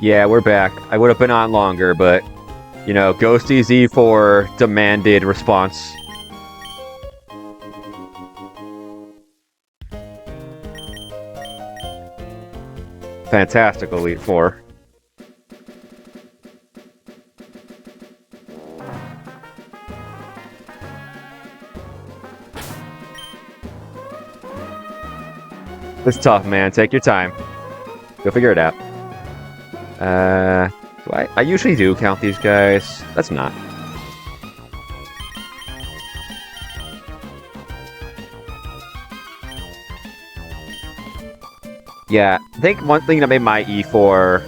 Yeah, we're back. I would have been on longer, but, you know, Ghosty Z4 demanded response. Fantastic Elite Four. It's tough, man. Take your time. You'll figure it out. I usually do count these guys. That's not. Yeah, I think one thing that made my E4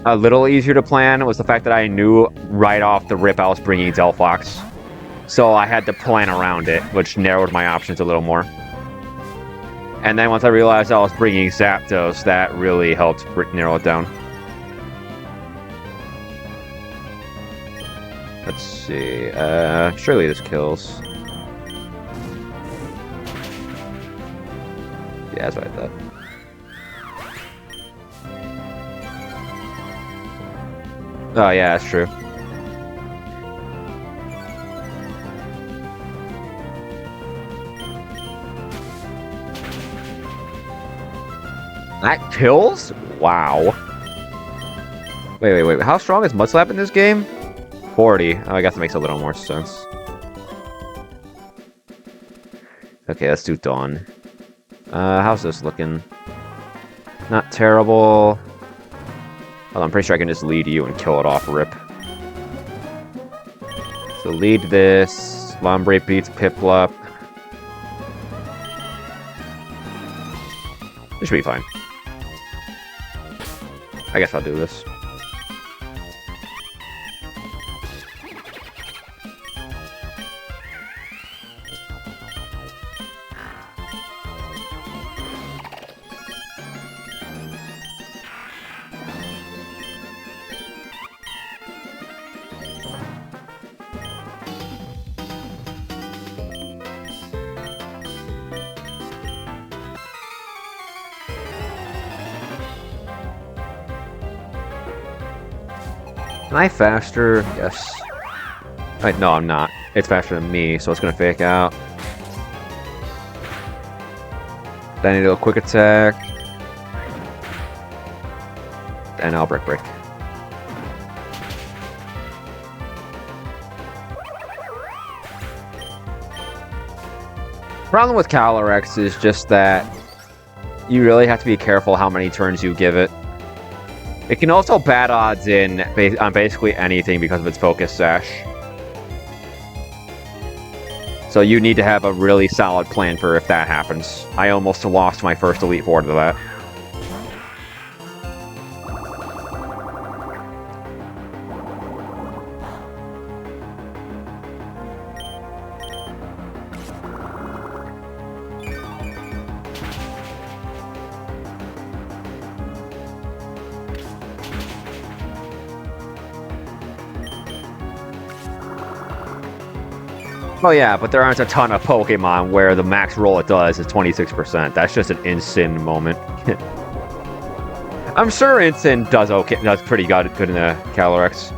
a little easier to plan was the fact that I knew right off the rip I was bringing Delphox. So I had to plan around it, which narrowed my options a little more. And then once I realized I was bringing Zapdos, that really helped narrow it down. Let's see. Surely this kills. Yeah, that's what I thought. Oh, yeah, that's true. That kills? Wow. Wait. How strong is Mudslap in this game? 40. Oh, I guess it makes a little more sense. Okay, let's do Dawn. How's this looking? Not terrible. Well, I'm pretty sure I can just lead you and kill it off rip. So lead this. Lombre beats Piplup. This should be fine. I guess I'll do this. Am I faster? Yes. Wait, no, I'm not. It's faster than me, so it's gonna fake out. Then I need a quick attack. And I'll break. Problem with Calyrex is just that you really have to be careful how many turns you give it. It can also bad odds on basically anything because of its Focus Sash. So you need to have a really solid plan for if that happens. I almost lost my first Elite Four to that. Oh yeah, but there aren't a ton of Pokemon where the max roll it does is 26%. That's just an Incin moment. I'm sure Incin does okay. Does pretty good in the Calyrex.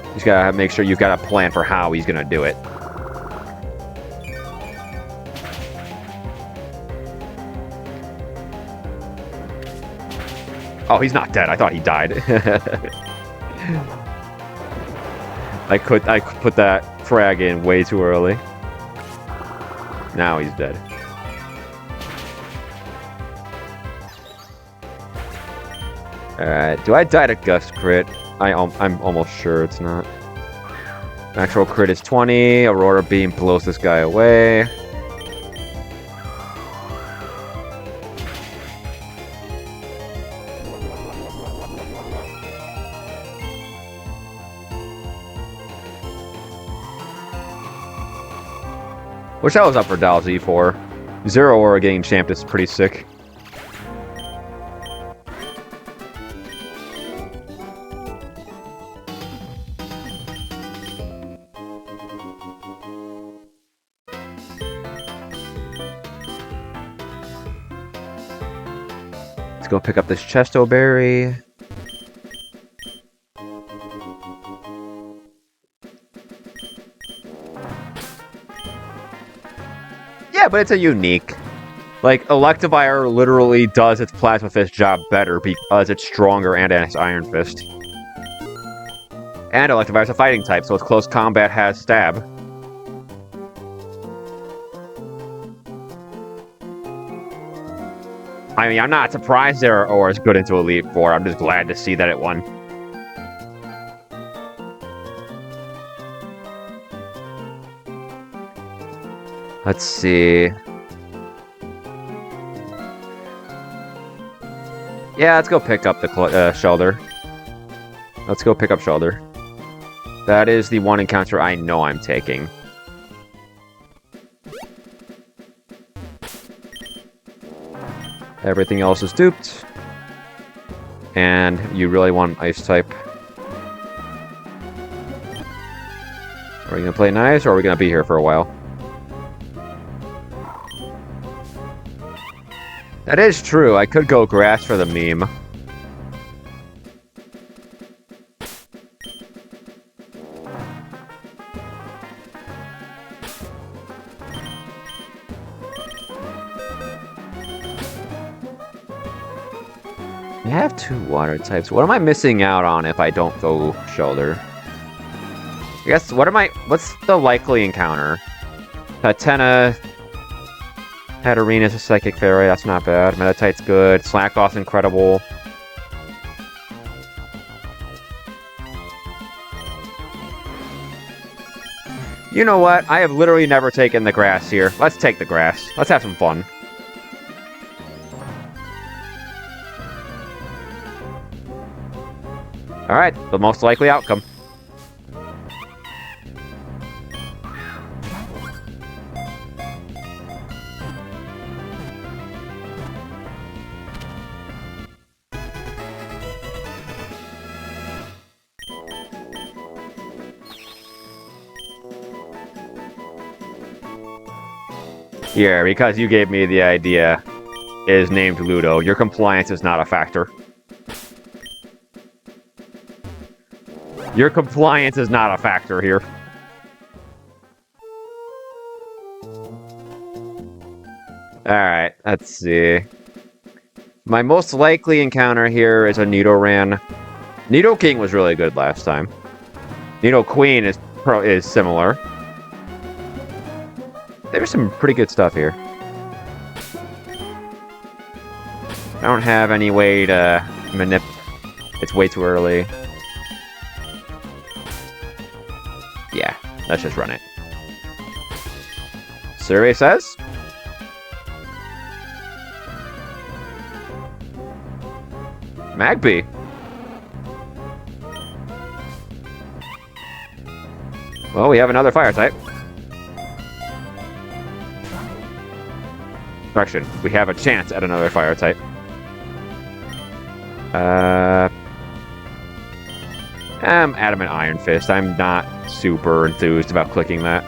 You just gotta make sure you've got a plan for how he's gonna do it. Oh, he's not dead. I thought he died. I put that frag in way too early. Now he's dead. Alright, do I die to Gust crit? I'm almost sure it's not. Natural crit is 20. Aurora Beam blows this guy away. Wish I was up for Dial Z4. Zero Aura getting champed is pretty sick. Let's go pick up this Chesto Berry. Yeah, but it's a unique. Like, Electivire literally does its Plasma Fist job better because it's stronger and has Iron Fist. And Electivire's a fighting type, so its close combat has Stab. I mean, I'm not surprised there are as good into Elite Four. I'm just glad to see that it won. Let's see. Yeah, let's go pick up the Shoulder. Let's go pick up Shoulder. That is the one encounter I know I'm taking. Everything else is duped. And you really want Ice type. Are we going to play nice, or are we going to be here for a while? That is true. I could go Grass for the meme. I have 2 water types. What am I missing out on if I don't go Shoulder? I guess, what's the likely encounter? Patena, Hatterina's a Psychic Fairy, that's not bad. Meditite's good. Slackoff's incredible. You know what? I have literally never taken the Grass here. Let's take the Grass. Let's have some fun. Alright, the most likely outcome. Here, because you gave me the idea, is named Ludo. Your compliance is not a factor. Your compliance is not a factor here. Alright, let's see. My most likely encounter here is a Nidoran. Nidoking was really good last time. Nidoqueen is similar. There's some pretty good stuff here. I don't have any way to It's way too early. Yeah, let's just run it. Survey says? Magpie. Well, we have another fire type. Correction, we have a chance at another fire type. Adamant Iron Fist. I'm not super enthused about clicking that.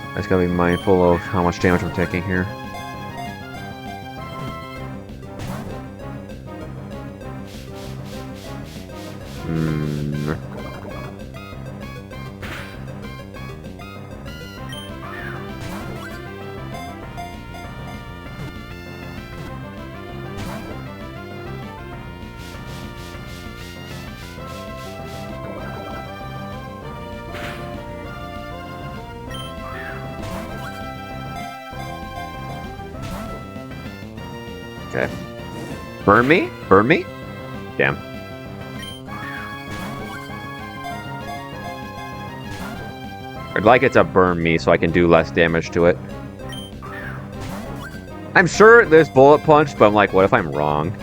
I just gotta be mindful of how much damage I'm taking here. Okay. Burn me? Burn me? Damn. I'd like it to burn me so I can do less damage to it. I'm sure there's Bullet Punch, but I'm like, what if I'm wrong?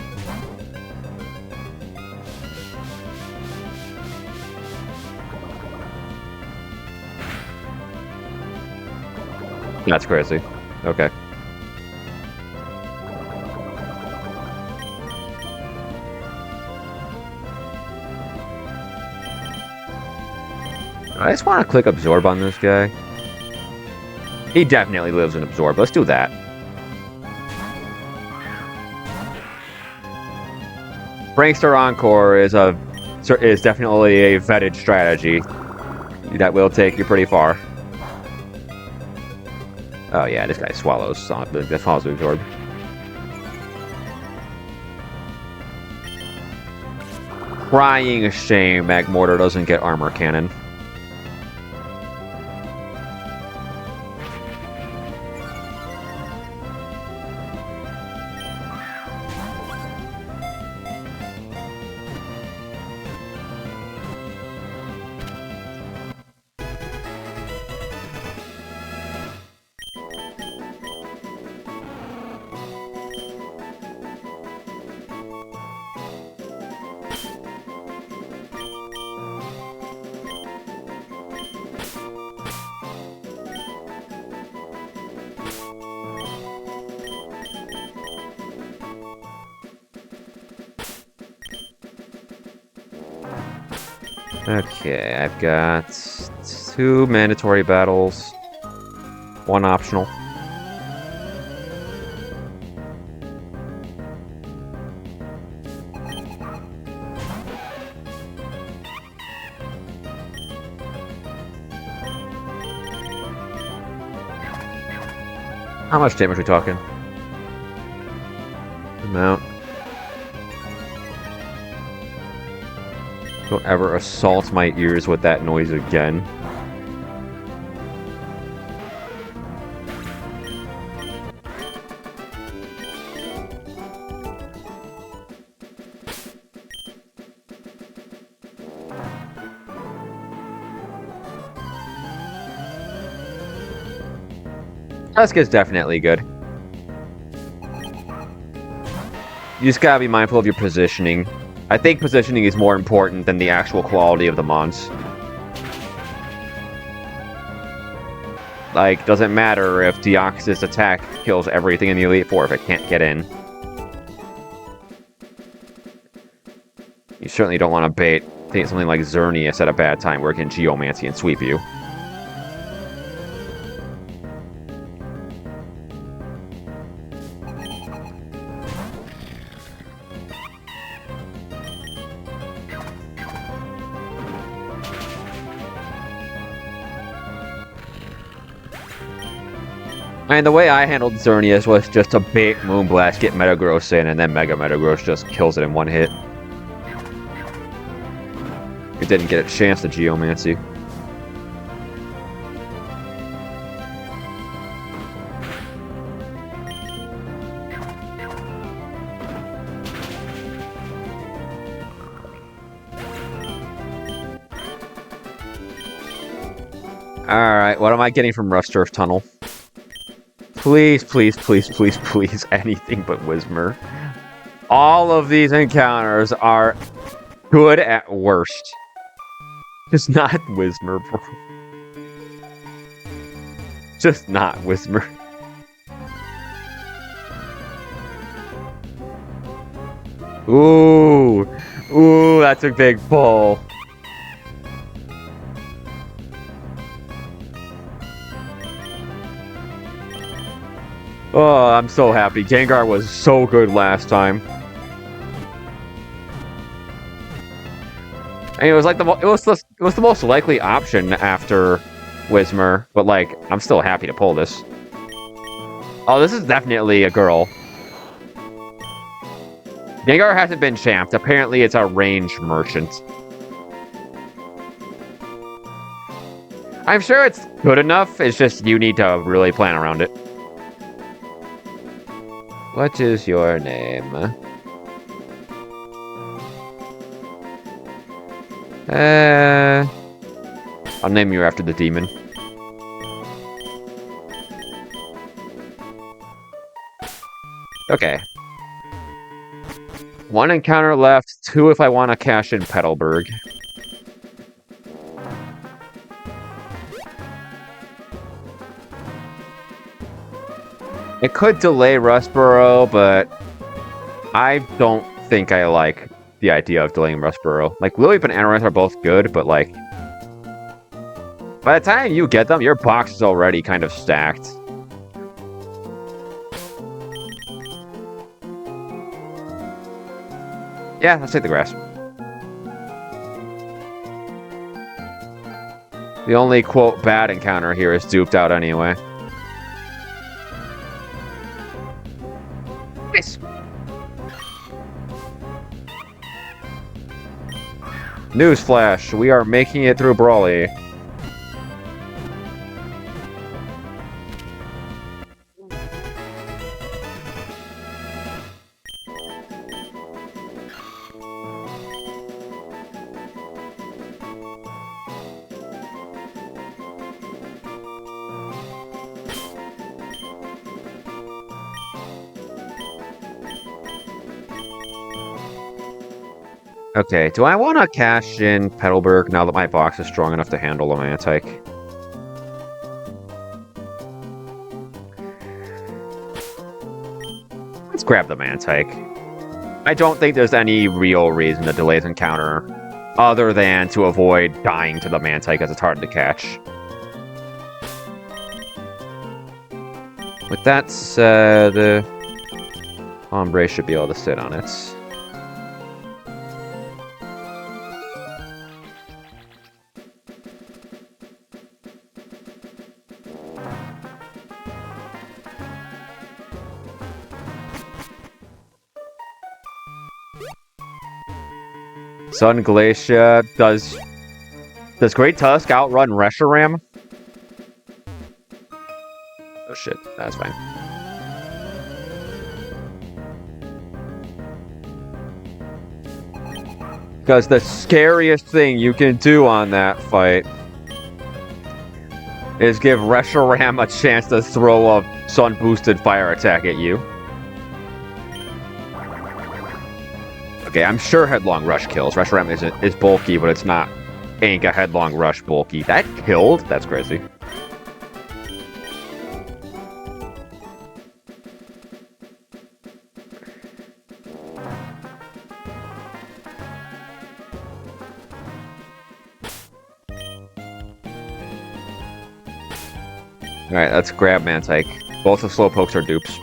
That's crazy. Okay. I just want to click absorb on this guy. He definitely lives in absorb. Let's do that. Prankster Encore is definitely a vetted strategy that will take you pretty far. Oh yeah, this guy swallows. That follows absorb. Crying shame, Magmortar doesn't get armor cannon. Okay, I've got 2 mandatory battles, 1 optional. How much damage are we talking? Amount. Don't ever assault my ears with that noise again. Tusk is definitely good. You just gotta be mindful of your positioning. I think positioning is more important than the actual quality of the mons. Like, doesn't matter if Deoxys' attack kills everything in the Elite Four if it can't get in. You certainly don't want to bait something like Xerneas at a bad time where it can Geomancy and sweep you. And the way I handled Xerneas was just to bait Moonblast, get Metagross in, and then Mega Metagross just kills it in 1 hit. It didn't get a chance to Geomancy. Alright, what am I getting from Rusturf Tunnel? Please, please, please, please, please, anything but Whismur. All of these encounters are good at worst. Just not Whismur, bro. Just not Whismur. Ooh. Ooh, that's a big pull. Oh, I'm so happy. Gengar was so good last time. And it was like it was the most likely option after Whismur, but like I'm still happy to pull this. Oh, this is definitely a girl. Gengar hasn't been champed. Apparently, it's a range merchant. I'm sure it's good enough. It's just you need to really plan around it. What is your name? I'll name you after the demon. Okay. 1 encounter left, 2 if I want to cash in Petalburg. It could delay Rustboro, but I don't think I like the idea of delaying Rustboro. Like, Lillip and Amaranth are both good, but like... By the time you get them, your box is already kind of stacked. Yeah, let's take the grass. The only, quote, bad encounter here is duped out anyway. Nice. Newsflash, we are making it through Brawly. Okay, do I want to cash in Petalburg now that my box is strong enough to handle a Mantike? Let's grab the Mantike. I don't think there's any real reason to delay this encounter other than to avoid dying to the Mantike as it's hard to catch. With that said, Ombre should be able to sit on it. Sun Glacia does Great Tusk outrun Reshiram? Oh shit, that's fine. Because the scariest thing you can do on that fight is give Reshiram a chance to throw a sun-boosted fire attack at you. Okay, I'm sure Headlong Rush kills. Reshiram is bulky, but it's not ain't a Headlong Rush bulky. That killed? That's crazy. Alright, let's grab Mantike. Both the Slowpokes are dupes.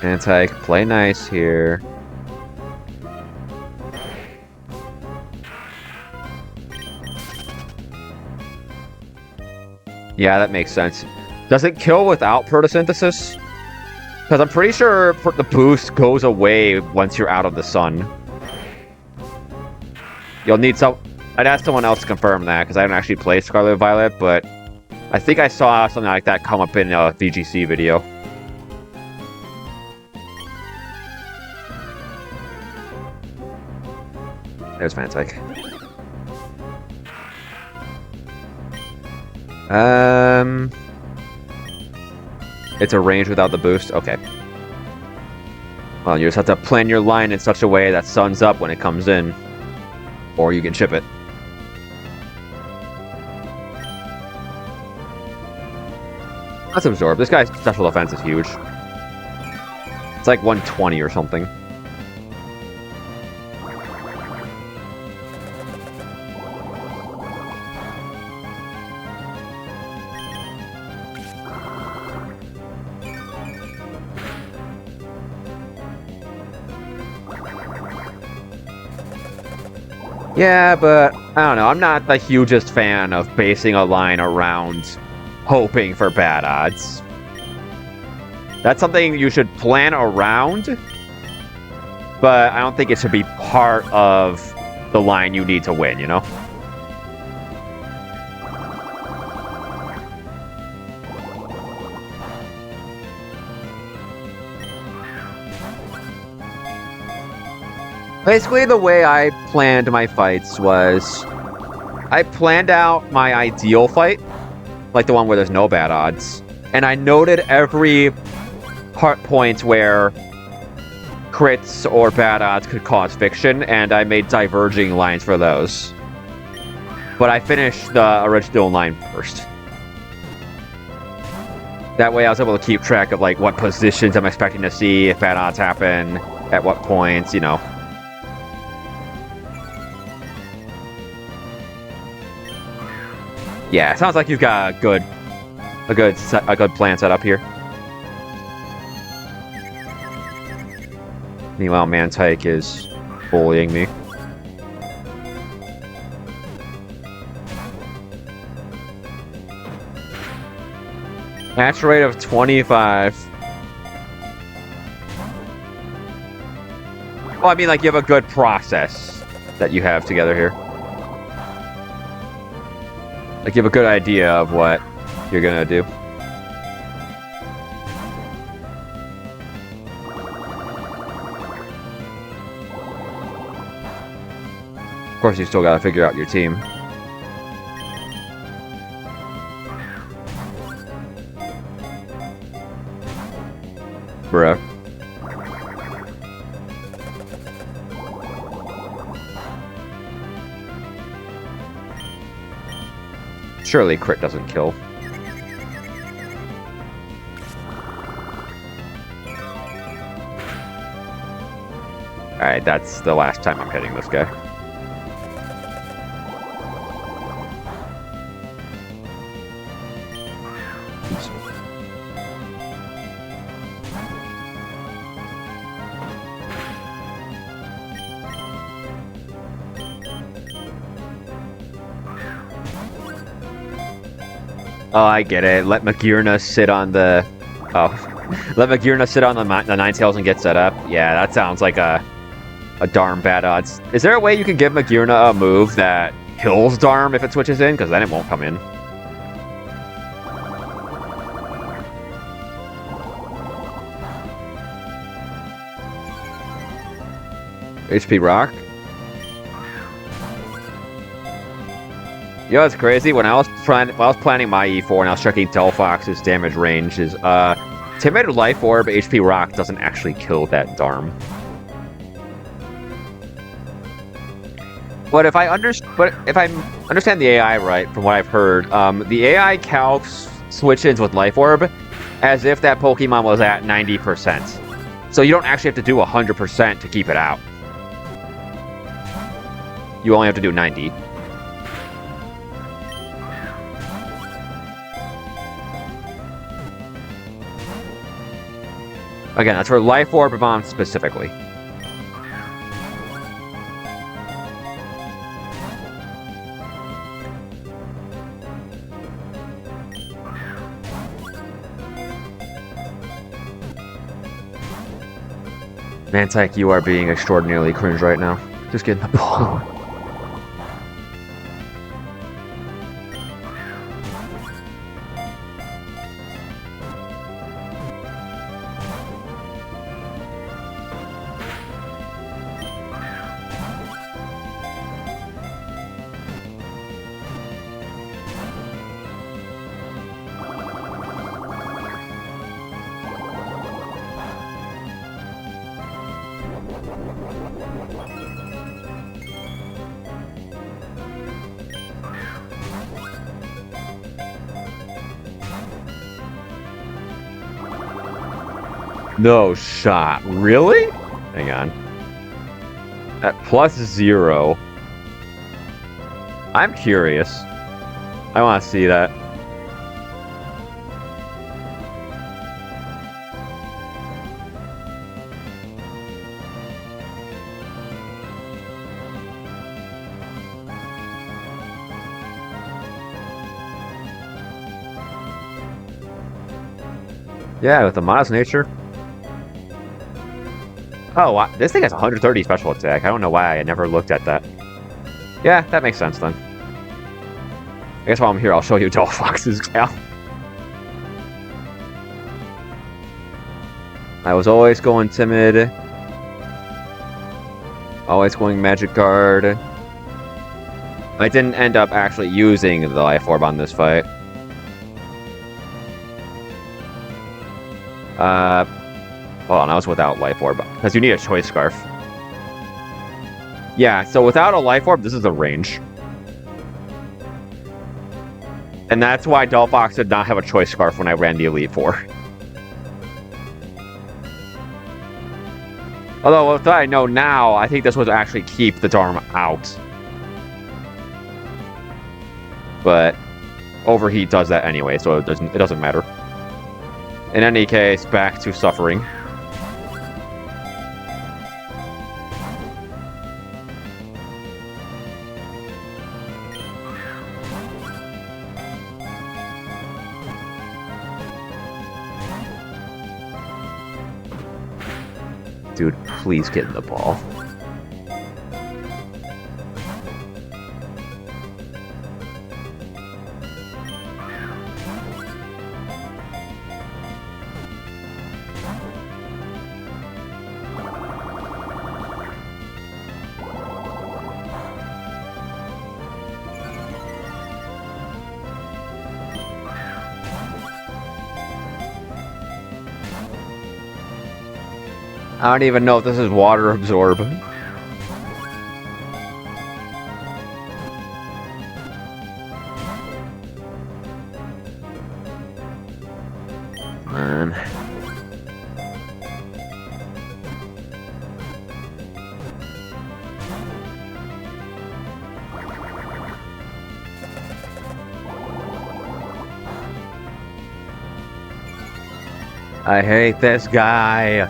Mantike, play nice here. Yeah, that makes sense. Does it kill without photosynthesis? Because I'm pretty sure the boost goes away once you're out of the sun. You'll need some... I'd ask someone else to confirm that, because I haven't actually played Scarlet Violet, but I think I saw something like that come up in a VGC video. There's Mantike. It's a range without the boost? Okay. Well, you just have to plan your line in such a way that sun's up when it comes in. Or you can chip it. Let's absorb. This guy's special defense is huge. It's like 120 or something. Yeah, but I don't know. I'm not the hugest fan of basing a line around hoping for bad odds. That's something you should plan around, but I don't think it should be part of the line you need to win, you know? Basically, the way I planned my fights was I planned out my ideal fight, like the one where there's no bad odds, and I noted every points where crits or bad odds could cause fiction, and I made diverging lines for those. But I finished the original line first. That way I was able to keep track of, like, what positions I'm expecting to see, if bad odds happen, at what points, you know. Yeah, it sounds like you've got a good plan set up here. Meanwhile, Mantike is bullying me. Hatch rate of 25. Well, I mean, like, you have a good process that you have together here. Like, you have a good idea of what you're gonna do. Of course, you still gotta figure out your team. Bruh. Surely crit doesn't kill. Alright, that's the last time I'm hitting this guy. Oops. Oh, I get it. Let Magirna sit on the... Oh. Let Magirna sit on the Ninetales and get set up. Yeah, that sounds like a Darm bad odds. Is there a way you can give Magirna a move that kills Darm if it switches in? Because then it won't come in. HP Rock. You know what's crazy? When I was planning my E4 and I was checking Delphox's damage range, is Timid Life Orb HP Rock doesn't actually kill that Darm. But if I understand the AI right, from what I've heard, the AI calcs switch-ins with Life Orb as if that Pokemon was at 90%. So you don't actually have to do 100% to keep it out. You only have to do 90. Again, that's for Life Orb Bomb specifically. Mantike, you are being extraordinarily cringe right now. Just kidding. No shot. Really? Hang on. At +0. I'm curious. I want to see that. Yeah, with the modest nature. Oh, this thing has 130 special attack. I don't know why I never looked at that. Yeah, that makes sense then. I guess while I'm here, I'll show you Delphox's cal. I was always going Timid. Always going Magic Guard. I didn't end up actually using the Life Orb on this fight. Hold on, I was without Life Orb. Because you need a Choice Scarf. Yeah, so without a Life Orb, this is the range. And that's why Delphox did not have a Choice Scarf when I ran the Elite Four. Although, with what I know now, I think this would actually keep the Darm out. But Overheat does that anyway, so it doesn't matter. In any case, back to Suffering. Dude, please get in the ball. I don't even know if this is Water Absorb. Man. I hate this guy.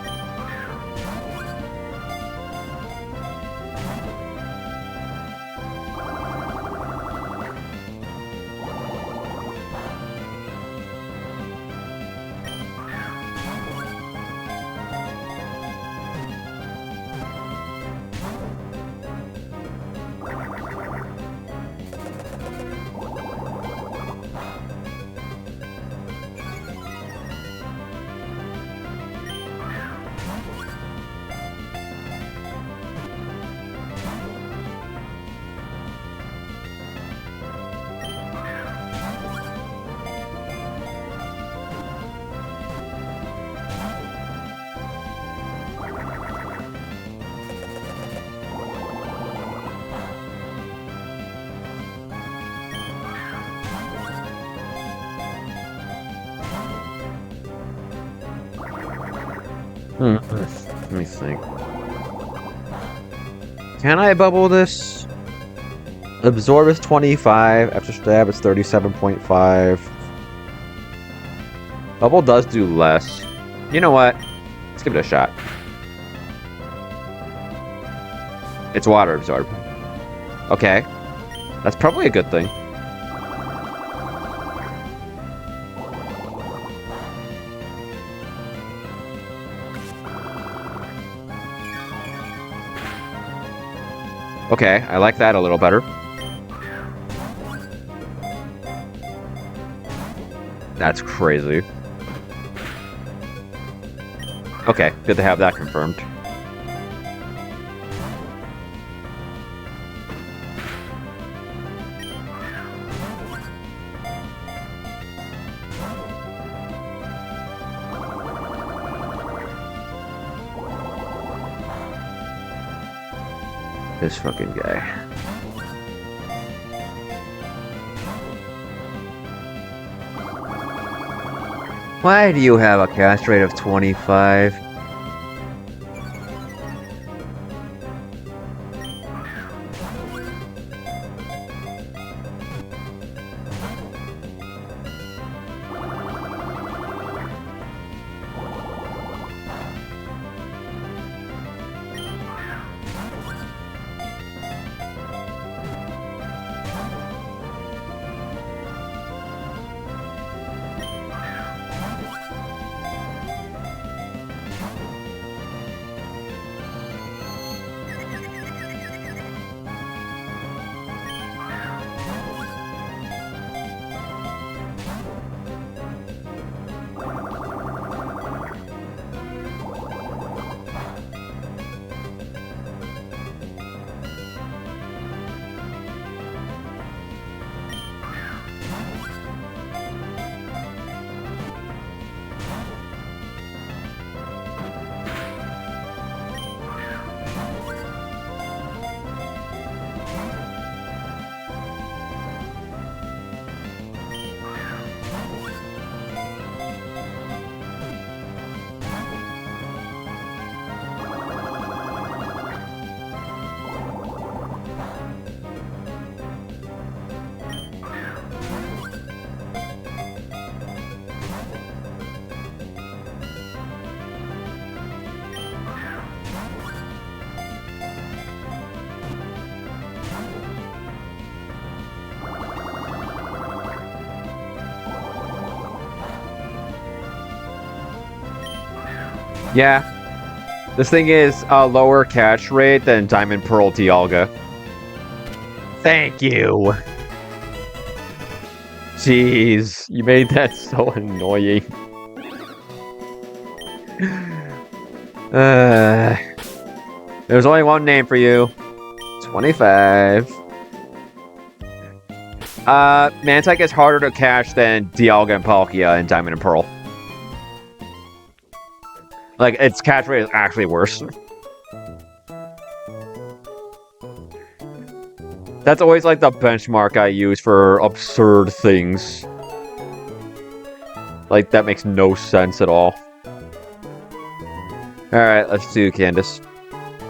Let me think. Can I bubble this? Absorb is 25. After stab is 37.5. Bubble does do less. You know what? Let's give it a shot. It's Water Absorb. Okay. That's probably a good thing. Okay, I like that a little better. That's crazy. Okay, good to have that confirmed. This fucking guy. Why do you have a cast rate of 25? Yeah. This thing is a lower catch rate than Diamond Pearl Dialga. Thank you! Jeez, you made that so annoying. There's only one name for you. 25. Mantic is harder to catch than Dialga and Palkia in Diamond and Pearl. Like, its catch rate is actually worse. That's always, like, the benchmark I use for absurd things. Like, that makes no sense at all. Alright, let's do Candace.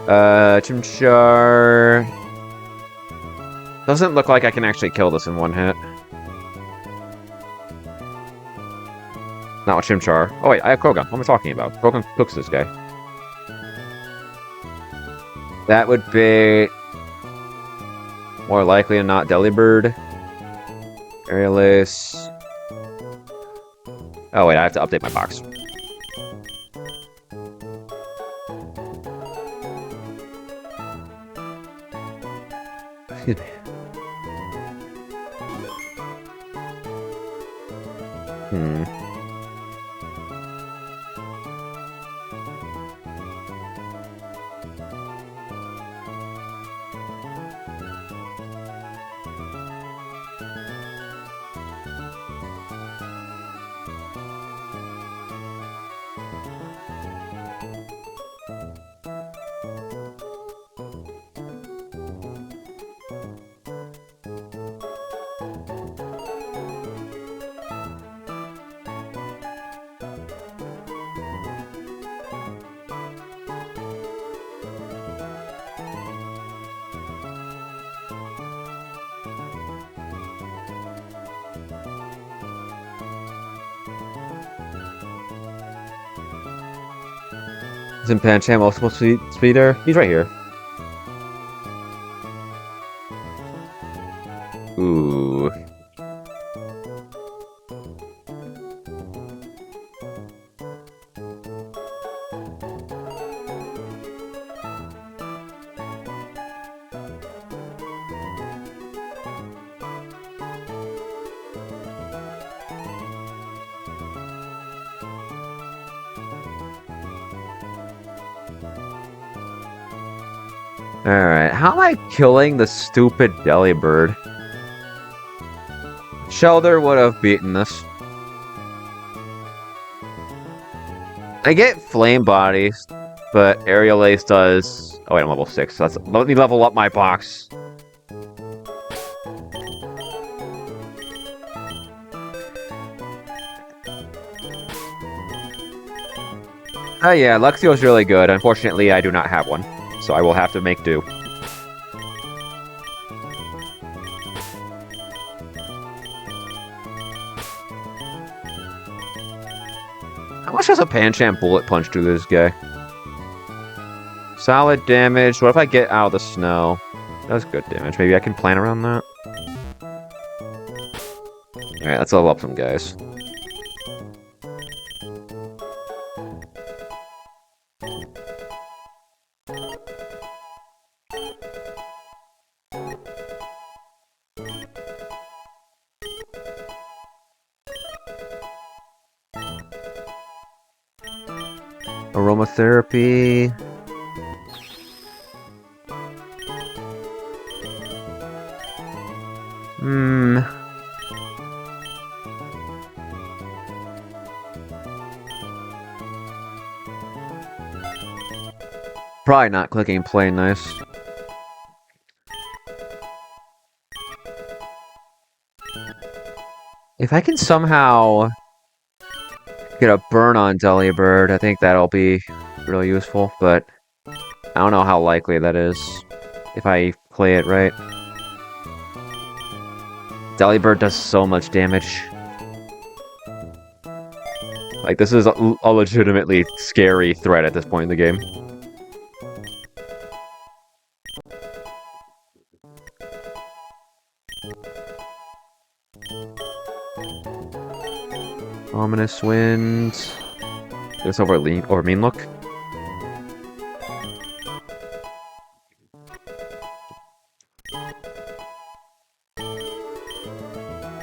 Chimchar... Doesn't look like I can actually kill this in one hit. Not with Chimchar. Oh wait, I have Krogan. What am I talking about? Krogan cooks this guy. That would be... more likely than not Delibird. Aerialist. Oh wait, I have to update my box. Excuse me. Isn't Pancham supposed to be there? He's right here. Ooh. Alright, how am I killing the stupid Delibird? Shelter would have beaten this. I get Flame Bodies, but Aerial Ace does... Oh wait, I'm level 6. So let me level up my box. Oh yeah, Luxio's really good. Unfortunately, I do not have one. So I will have to make do. How much does a Pancham Bullet Punch do to this guy? Solid damage. What if I get out of the snow? That's good damage. Maybe I can plan around that. Alright, let's level up some guys. Aromatherapy. Probably not clicking play nice. If I can somehow get a burn on Delibird, I think that'll be really useful, but I don't know how likely that is if I play it right. Delibird does so much damage. Like, this is a legitimately scary threat at this point in the game. Ominous Wind. This over Mean Look.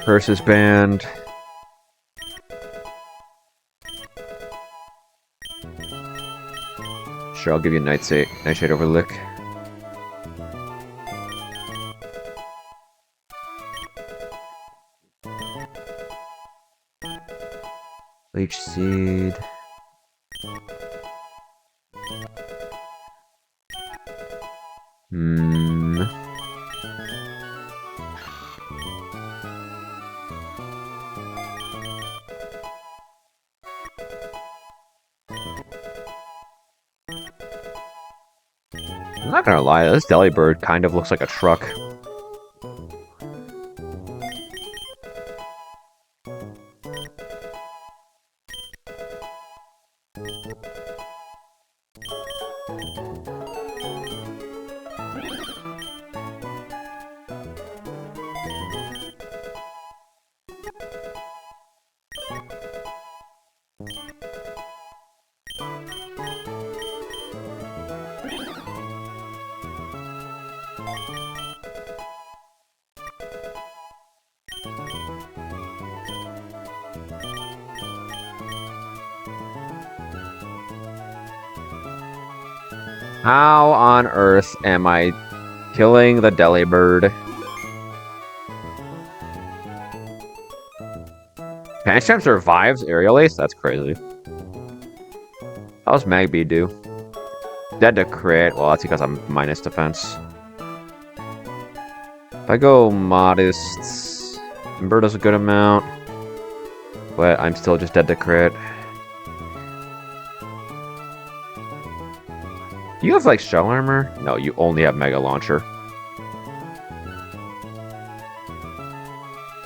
Versus band. Sure, I'll give you Nightshade Overlook. Leech Seed. I'm not gonna lie, this Delibird kind of looks like a truck. How on earth am I killing the Delibird? Pancham survives Aerial Ace? That's crazy. How's Magby do? Dead to crit. Well, that's because I'm minus defense. If I go modest, Ember does a good amount. But I'm still just dead to crit. Do you have, like, Shell Armor? No, you only have Mega Launcher.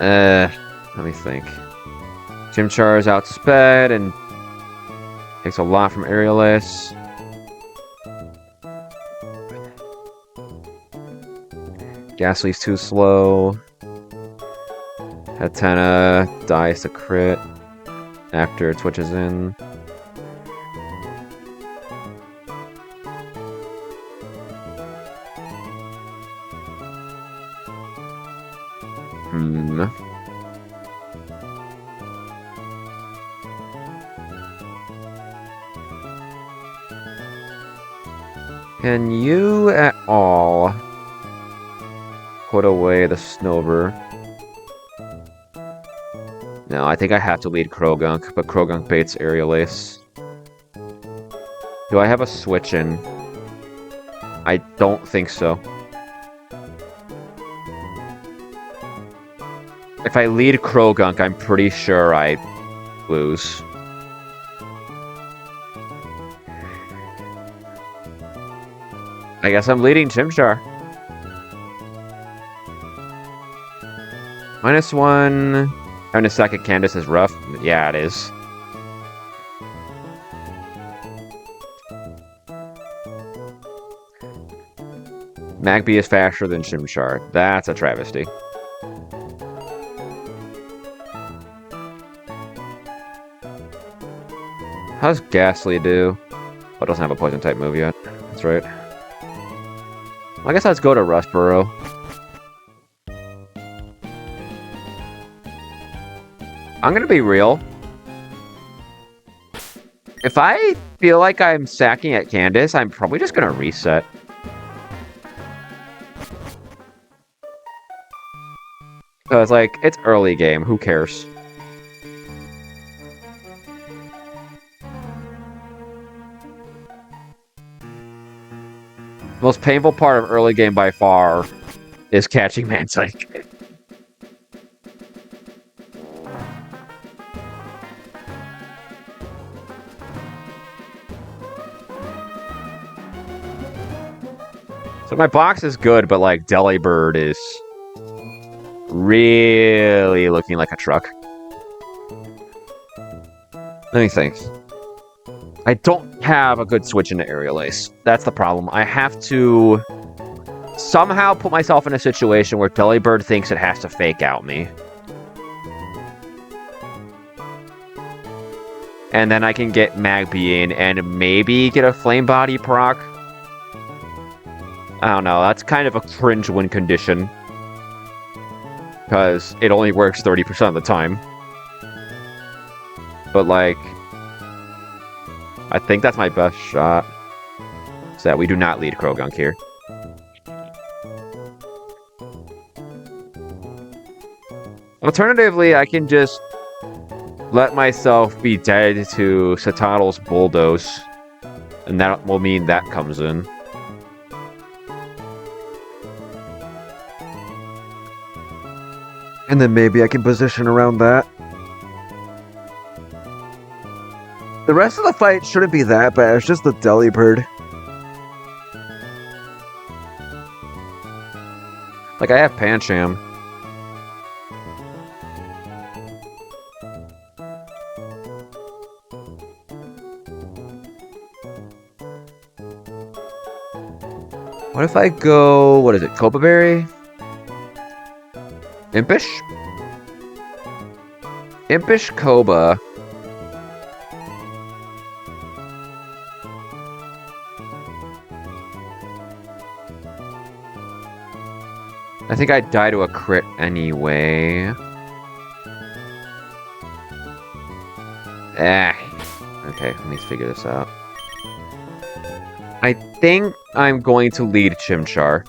Let me think. Chimchar is outsped and takes a lot from Aerial Ace. Ghastly's too slow. Hatena dies to crit after it switches in. Can you at all put away the Snover? No, I think I have to lead Krogunk, but Krogunk baits Aerial Ace. Do I have a switch in? I don't think so. If I lead Krogunk, I'm pretty sure I lose. I guess I'm leading Chimchar. -1. Having a second Candace is rough. Yeah, it is. Magby is faster than Chimchar. That's a travesty. How's Ghastly do? Oh, it doesn't have a poison type move yet. That's right. I guess let's go to Rustboro. I'm gonna be real. If I feel like I'm sacking at Candace, I'm probably just gonna reset. Because, like, it's early game. Who cares? The most painful part of early game by far is catching Mantike. So my box is good, but like Delibird is really looking like a truck. Let me think. I don't have a good switch into Aerial Ace. That's the problem. I have to somehow put myself in a situation where Delibird thinks it has to fake out me. And then I can get Magby in and maybe get a Flame Body proc. I don't know. That's kind of a cringe win condition. because it only works 30% of the time. But, like, I think that's my best shot. So that we do not lead Krogunk here. Alternatively, I can just let myself be dead to Satato's Bulldoze. And that will mean that comes in. And then maybe I can position around that. The rest of the fight shouldn't be that bad. It's just the Delibird. Like, I have Pancham. What if I go... What is it? Copa Berry? Impish? Impish Koba. I think I'd die to a crit anyway. Okay, let me figure this out. I think I'm going to lead Chimchar.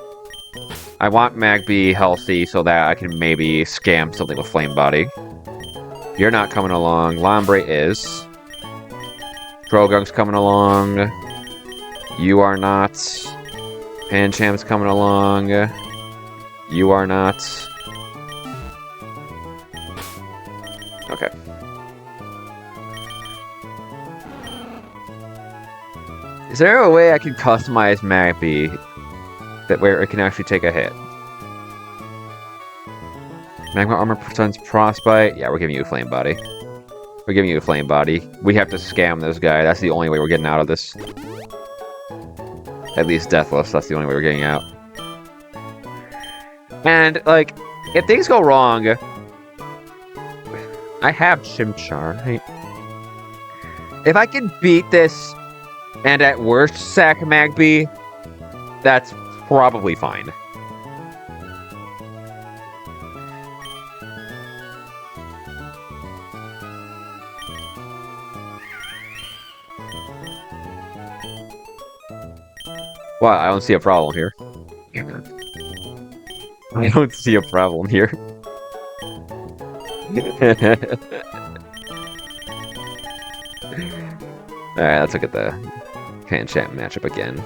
I want Magby healthy so that I can maybe scam something with Flame Body. You're not coming along. Lombre is. Krogunk's coming along. You are not. Pancham's coming along. You are not. Okay. Is there a way I can customize Magby that where it can actually take a hit? Magma Armor presents Frostbite. Yeah, we're giving you a Flame Body. We're giving you a Flame Body. We have to scam this guy. That's the only way we're getting out of this. At least Deathless. That's the only way we're getting out. And, like, if things go wrong, I have Chimchar, right? If I can beat this and at worst sack Magby, that's probably fine. Well, I don't see a problem here. I don't see a problem here. Alright, let's look at the Pancham matchup again.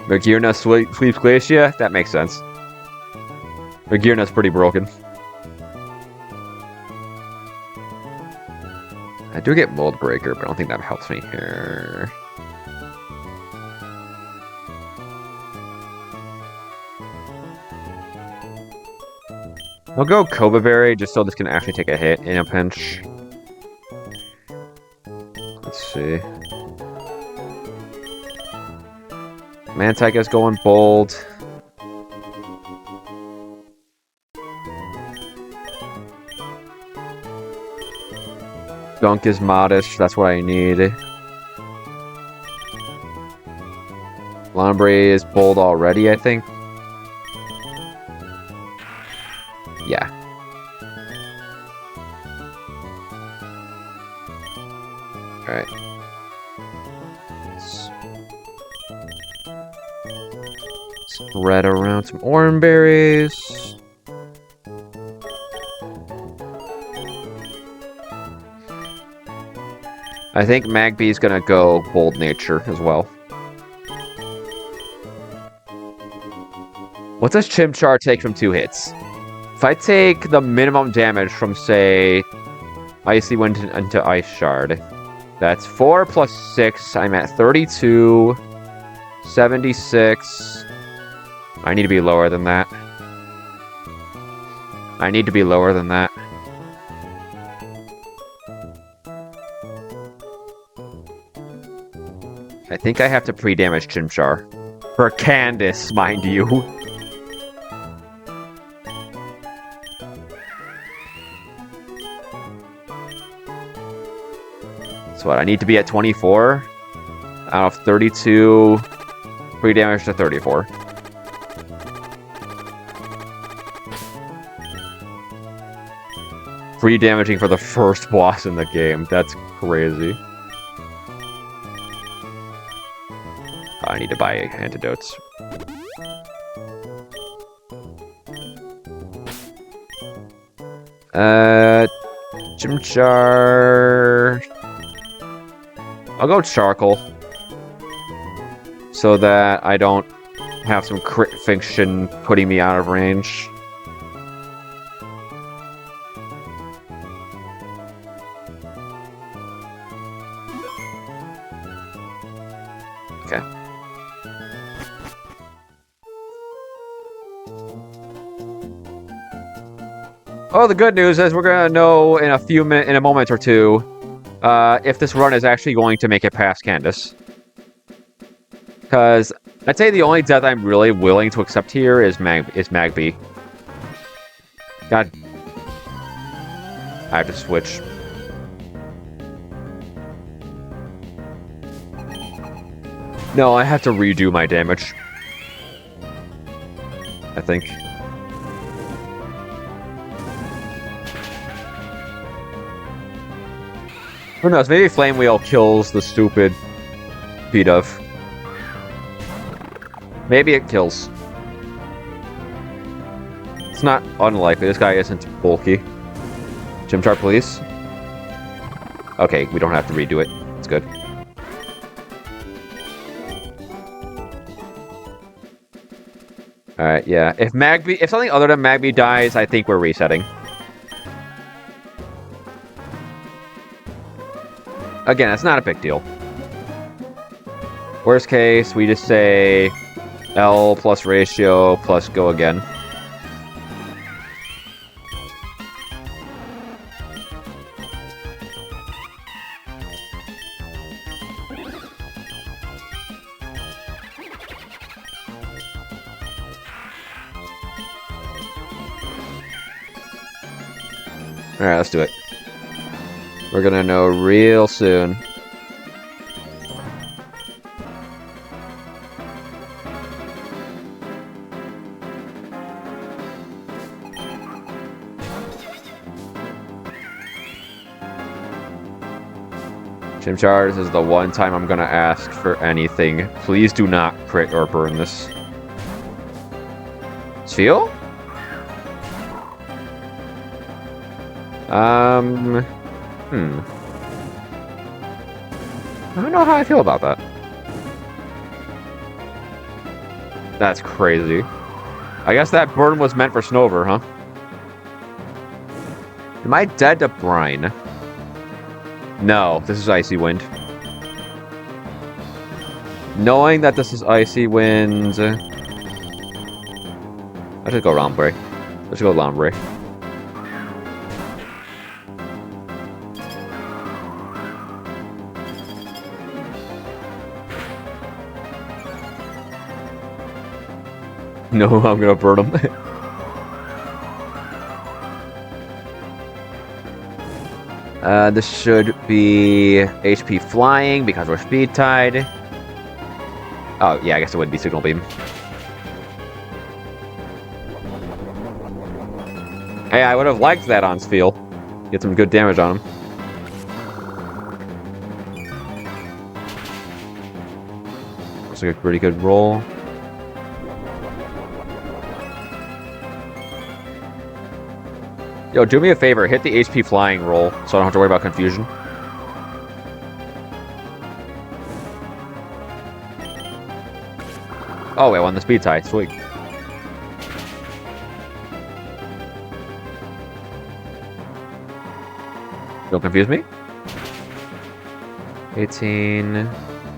Magirna sweeps Glacia? That makes sense. Magirna's pretty broken. I do get Mold Breaker, but I don't think that helps me here. I'll go Koba Berry just so this can actually take a hit in a pinch. Let's see. Mantica's going bold. Gunk is modest, that's what I need. Lombre is bold already, I think. Yeah. Alright. Spread around some orange berries. I think Magby's gonna go Bold Nature as well. What does Chimchar take from 2 hits? If I take the minimum damage from, say, Icy Wind into Ice Shard, that's 4 plus 6. I'm at 32, 76. I need to be lower than that. I need to be lower than that. I think I have to pre-damage Chimchar. For Candace, mind you. So what, I need to be at 24? Out of 32, pre-damage to 34. free damaging for the first boss in the game. That's crazy. I need to buy antidotes. Chimchar. I'll go charcoal. So that I don't have some crit fiction putting me out of range. Okay. Oh, the good news is we're gonna know in a moment or two, if this run is actually going to make it past Candace. Because I'd say the only death I'm really willing to accept here is Magby. God, I have to switch. No, I have to redo my damage. I think. Who knows? Maybe Flame Wheel kills the stupid P-Dove. Maybe it kills. It's not unlikely. This guy isn't bulky. Chimchar, please. Okay, we don't have to redo it. It's good. Alright, yeah. If something other than Magby dies, I think we're resetting. Again, it's not a big deal. Worst case, we just say L plus ratio plus go again. Alright, let's do it. We're gonna know real soon. Chimchar, this is the one time I'm gonna ask for anything. Please do not crit or burn this. Feel? I don't know how I feel about that. That's crazy. I guess that burn was meant for Snover, huh? Am I dead to Brine? No, this is Icy Wind. Knowing that this is Icy Wind... I'll just go Lombre. Let's go Lombre. No, I'm gonna burn him. This should be HP flying because we're speed tied. Oh, yeah, I guess it would be Signal Beam. Hey, I would have liked that on Spheal. Get some good damage on him. Looks like a pretty good roll. Yo, do me a favor, hit the HP flying roll, so I don't have to worry about confusion. Oh, I won the speed tie, sweet. Don't confuse me. 18,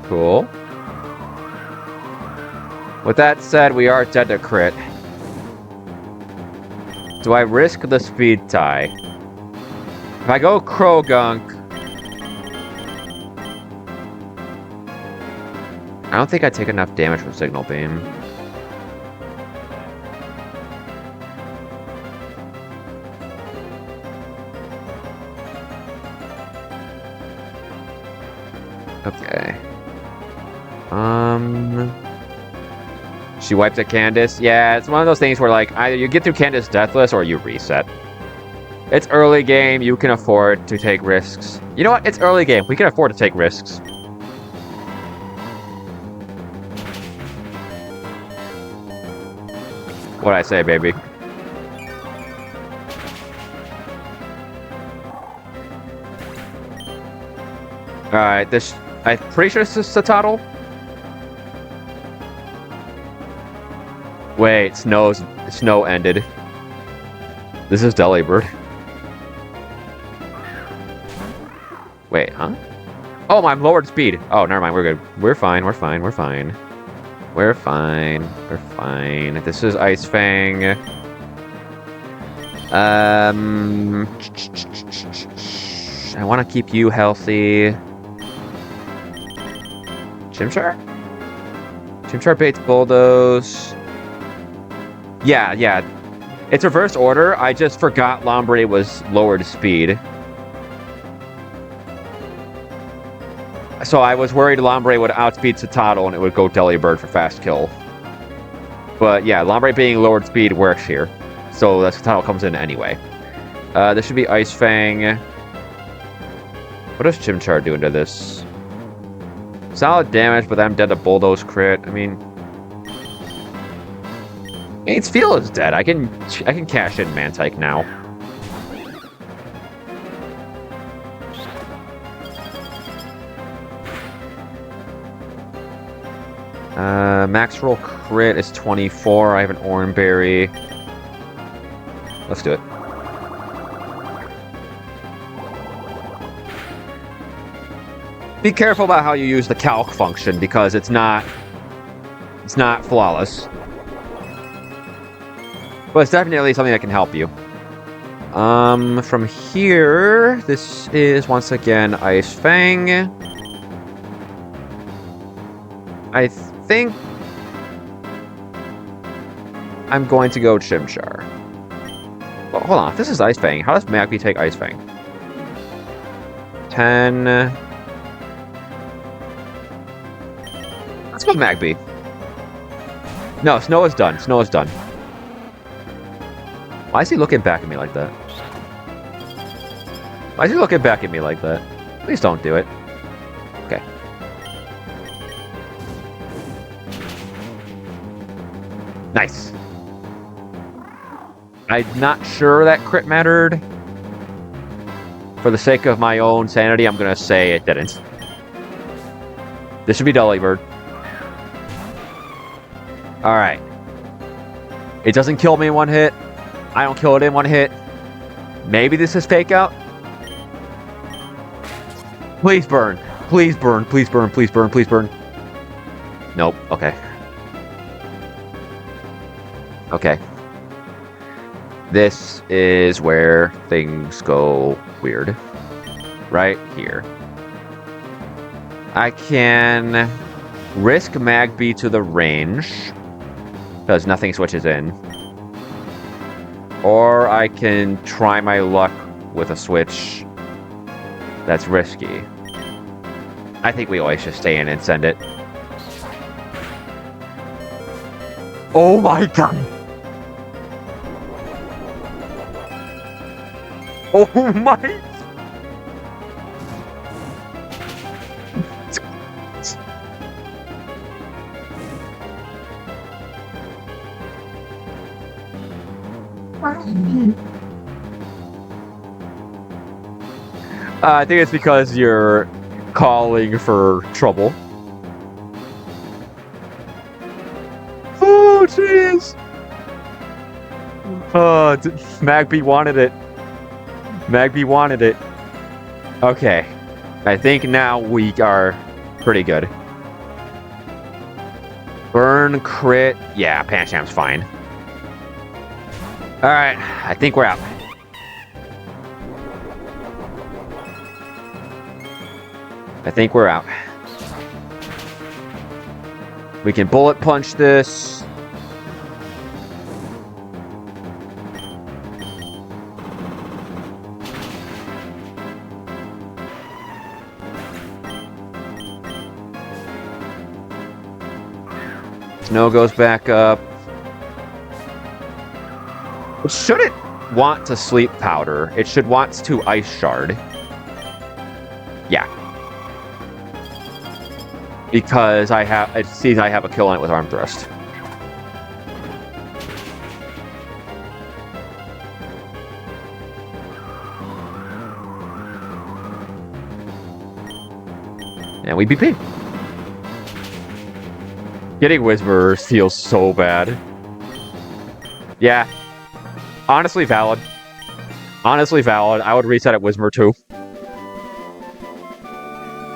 cool. With that said, we are dead to crit. Do I risk the speed tie? If I go Krogunk... I don't think I take enough damage from Signal Beam. Okay. She wiped at Candace. Yeah, it's one of those things where, like, either you get through Candace deathless or you reset. It's early game. You can afford to take risks. You know what? It's early game. We can afford to take risks. What'd I say, baby? Alright, this... I'm pretty sure this is Satotl. Wait, snow ended. This is Delibird. Wait, huh? Oh, I'm lowered speed. Oh, never mind. We're good. We're fine. We're fine. We're fine. We're fine. We're fine. This is Ice Fang. I want to keep you healthy. Chimchar? Chimchar baits Bulldoze. Yeah. It's reverse order. I just forgot Lombre was lowered speed. So I was worried Lombre would outspeed Satotl and it would go Delibird for fast kill. But yeah, Lombre being lowered speed works here. So that Satotl comes in anyway. This should be Ice Fang. What does Chimchar do into this? Solid damage, but I'm dead to Bulldoze crit. I mean... Its Feel is dead. I can cash in Mantike now. Max roll crit is 24. I have an Oranberry. Let's do it. Be careful about how you use the calc function because it's not flawless. But it's definitely something that can help you. From here, this is once again Ice Fang. I think I'm going to go Chimchar. Well, hold on, if this is Ice Fang, how does Magby take Ice Fang? 10. Let's go Magby. No, Snow is done. Snow is done. Why is he looking back at me like that? Why is he looking back at me like that? Please don't do it. Okay. Nice. I'm not sure that crit mattered. For the sake of my own sanity, I'm going to say it didn't. This should be Delibird. Alright. It doesn't kill me in one hit. I don't kill it in one hit. Maybe this is fake out. Please burn. Please burn. Please burn. Please burn. Please burn. Nope. Okay. Okay. This is where things go weird. Right here. I can risk Magby to the range because nothing switches in. Or I can try my luck with a switch that's risky. I think we always just stay in and send it. Oh my god! Oh my... I think it's because you're calling for trouble. Oh, jeez! Oh, Magby wanted it. Magby wanted it. Okay. I think now we are pretty good. Burn, crit. Yeah, Pancham's fine. Alright, I think we're out. I think we're out. We can bullet punch this. Snow goes back up. Should it? want to sleep powder. It should want to ice shard. Yeah. Because it sees I have a kill on it with arm thrust. And we BP. Getting Whisperers feels so bad. Yeah. Honestly valid. Honestly valid. I would reset at Whisper too.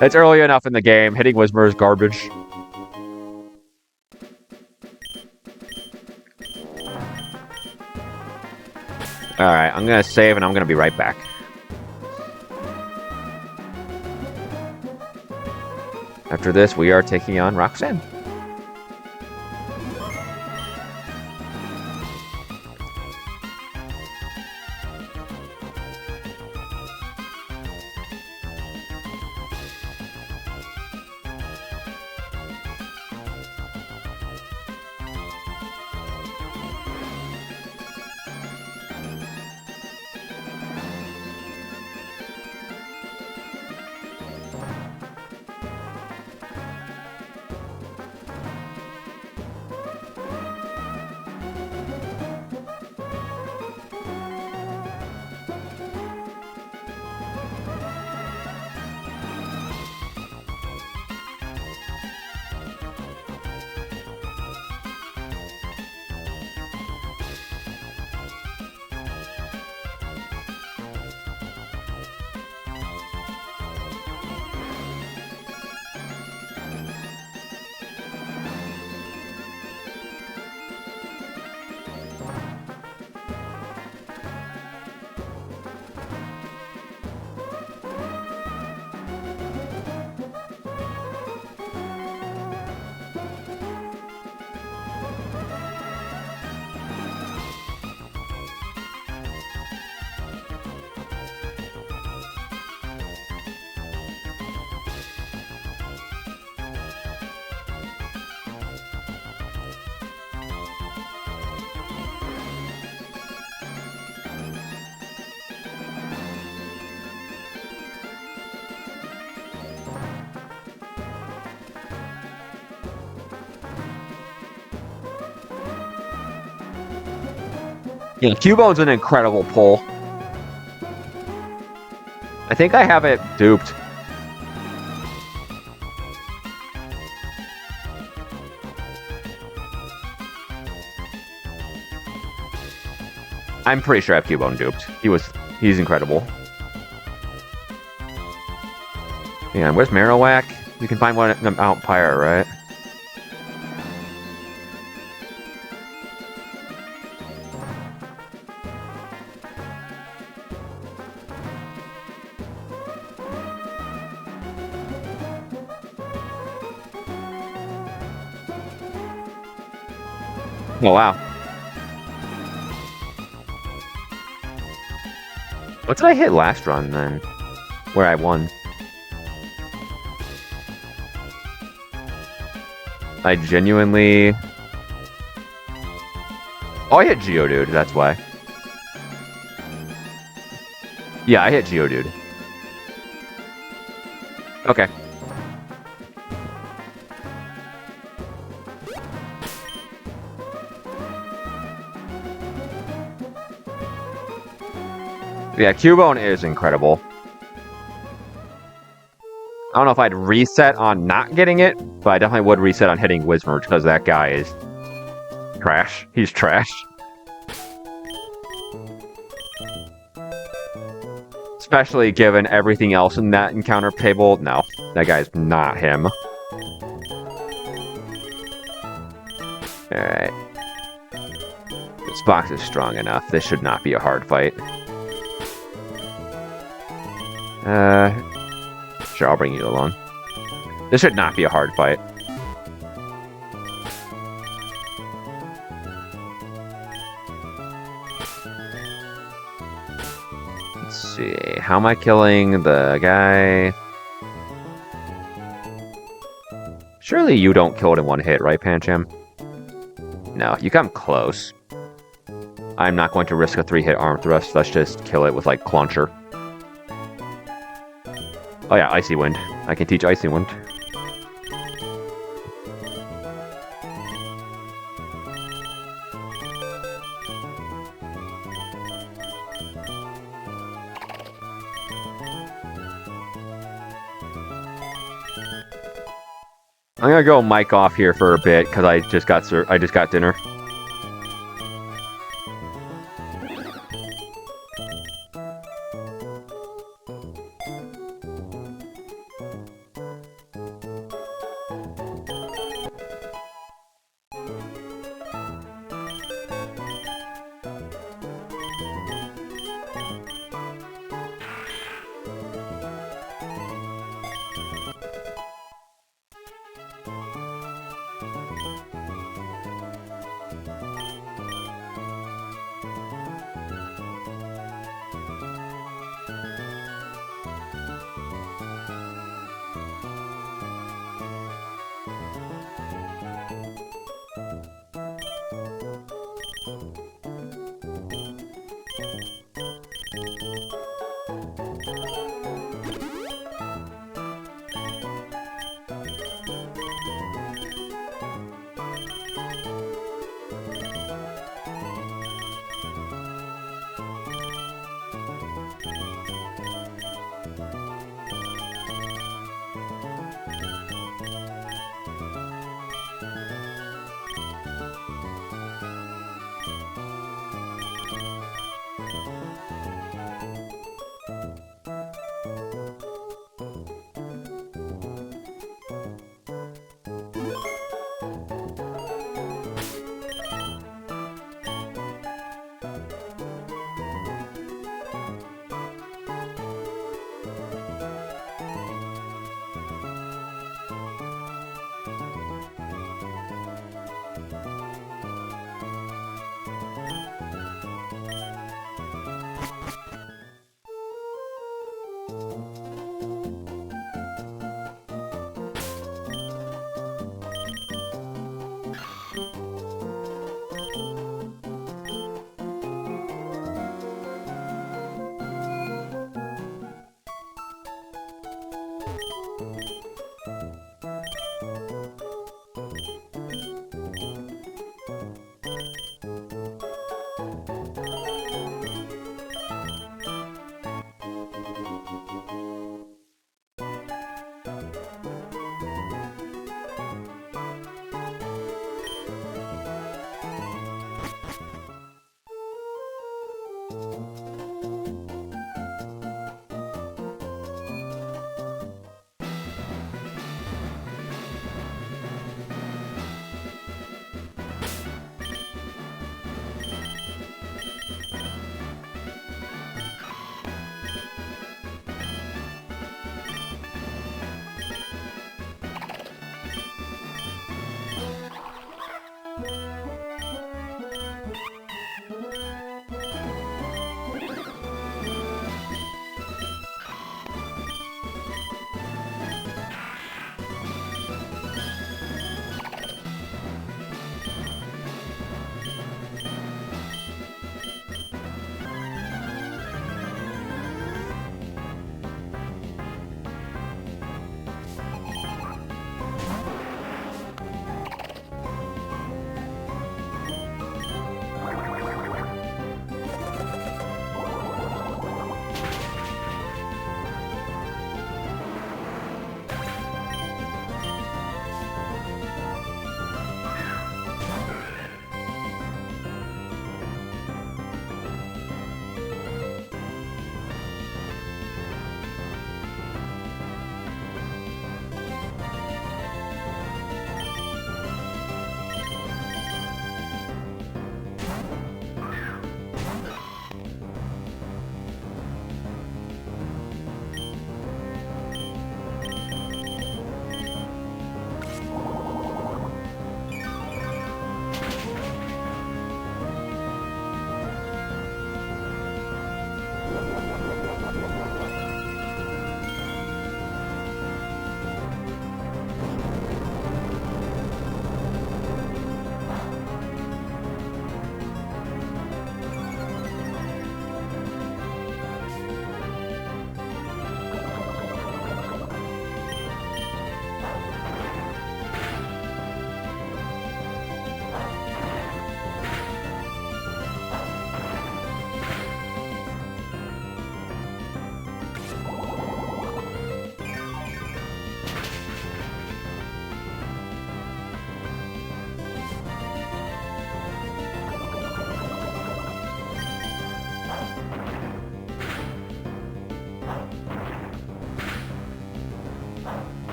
It's early enough in the game. Hitting Whisper is garbage. Alright, I'm gonna save and I'm gonna be right back. After this, we are taking on Roxanne. Yeah, Cubone's an incredible pull. I think I have it duped. I'm pretty sure I have Cubone duped. He's incredible. Yeah, where's Marowak? You can find one at Mount Pyre, right? Oh, wow. What did I hit last run, then? Where I won? I genuinely... Oh, I hit Geodude, that's why. Yeah, I hit Geodude. Okay. Yeah, Cubone is incredible. I don't know if I'd reset on not getting it, but I definitely would reset on hitting Whismur because that guy is trash. He's trash. Especially given everything else in that encounter table. No, that guy's not him. Alright. This box is strong enough. This should not be a hard fight. Sure, I'll bring you along. This should not be a hard fight. Let's see. How am I killing the guy? Surely you don't kill it in one hit, right, Pancham? No, you come close. I'm not going to risk a 3-hit arm thrust. Let's just kill it with, like, Clauncher. Oh yeah, Icy Wind. I can teach Icy Wind. I'm gonna go mic off here for a bit because I just got dinner.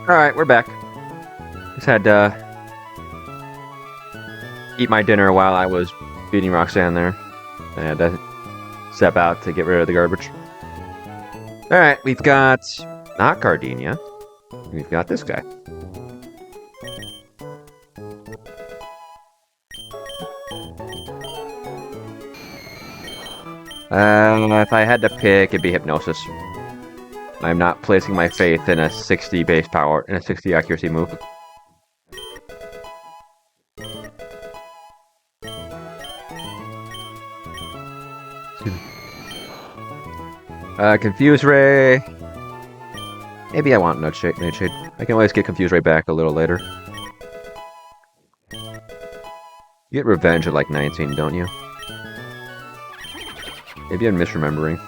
Alright, we're back. Just had to eat my dinner while I was beating Roxanne there. I had to step out to get rid of the garbage. Alright, we've got not Gardenia. We've got this guy. If I had to pick, it'd be Hypnosis. I'm not placing my faith in a 60 base power, in a 60 accuracy move. Confuse Ray. Maybe I want Nightshade. I can always get Confuse Ray back a little later. You get Revenge at like 19, don't you? Maybe I'm misremembering.